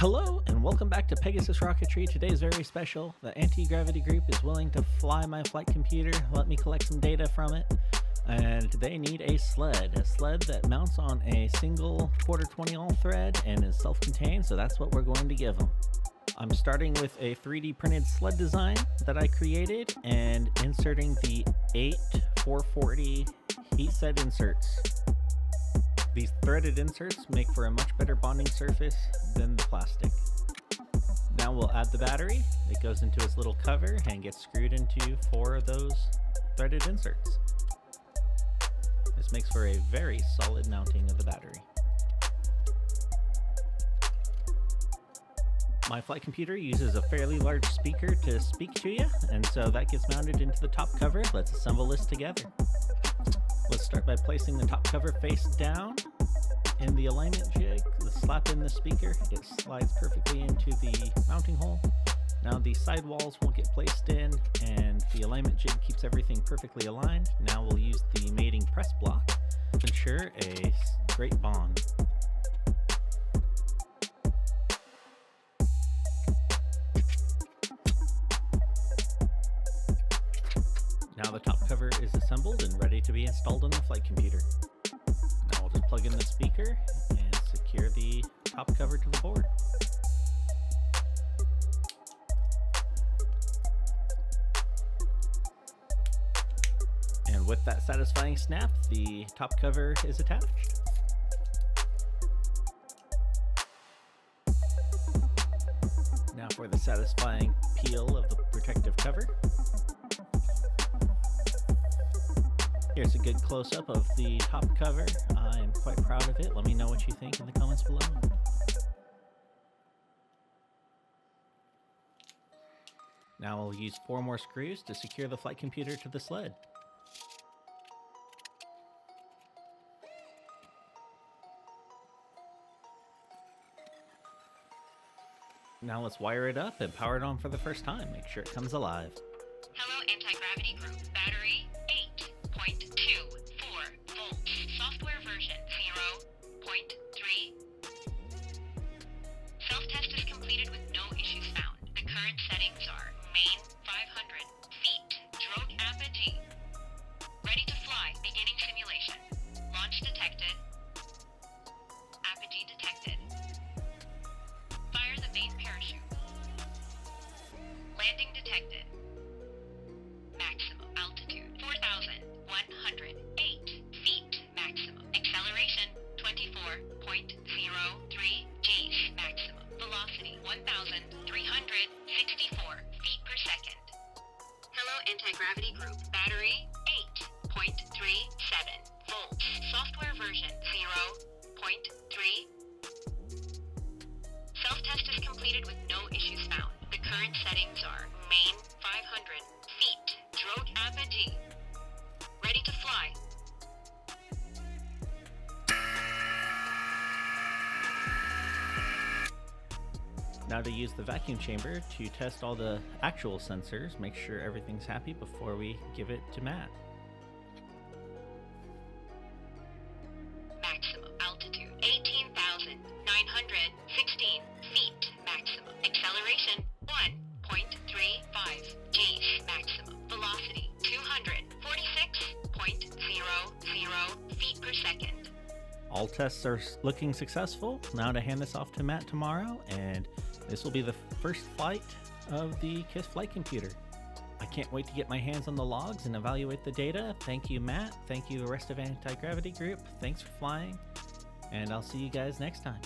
Hello and welcome back to Pegasus Rocketry. Today's very special. The anti-gravity group is willing to fly my flight computer, let me collect some data from it, and they need a sled that mounts on a single quarter 20 all thread and is self-contained, so that's what we're going to give them. I'm starting with a 3D printed sled design that I created and inserting the 8 440 heat set inserts. These threaded inserts make for a much better bonding surface than the plastic. Now we'll add the battery. It goes into its little cover and gets screwed into 4 of those threaded inserts. This makes for a very solid mounting of the battery. My flight computer uses a fairly large speaker to speak to you, and so that gets mounted into the top cover. Let's assemble this together. Let's start by placing the top cover face down in the alignment jig. Let's slap in the speaker. It slides perfectly into the mounting hole. Now the side walls will get placed in and the alignment jig keeps everything perfectly aligned. Now we'll use the mating press block to ensure a great bond. Now the top cover is assembled and ready to be installed on the flight computer. Now we'll just plug in the speaker and secure the top cover to the board. And with that satisfying snap, the top cover is attached. Now for the satisfying peel of the protective cover. Here's a good close-up of the top cover. I am quite proud of it. Let me know what you think in the comments below. Now we'll use 4 more screws to secure the flight computer to the sled. Now let's wire it up and power it on for the first time. Make sure it comes alive. Hello, anti-gravity group. Battery 8.24 volts. Software version 0.3. Self-test is completed with no issues found. The current settings are main 500 feet. Drogue apogee. Ready to fly. Beginning simulation. Launch detected. Apogee detected. Fire the main parachute. Landing detected. Maximum altitude 4,108 feet. Maximum acceleration 24.03 Gs. Maximum velocity 1,364 feet per second. Hello, anti-gravity group. Battery 8.37 volts. Software version 0.3. Self-test is completed with no issues found. The current settings are main 500 feet. Drogue apogee. Ready to fly. Now to use the vacuum chamber to test all the actual sensors, make sure everything's happy before we give it to Matt. Maximum altitude 18,916 feet. Maximum acceleration 1.35 Gs. Maximum velocity 246.00 feet per second. All tests are looking successful. Now to hand this off to Matt tomorrow, and this will be the first flight of the KISS flight computer. I can't wait to get my hands on the logs and evaluate the data. Thank you, Matt. Thank you, the rest of Anti-Gravity Group. Thanks for flying, and I'll see you guys next time.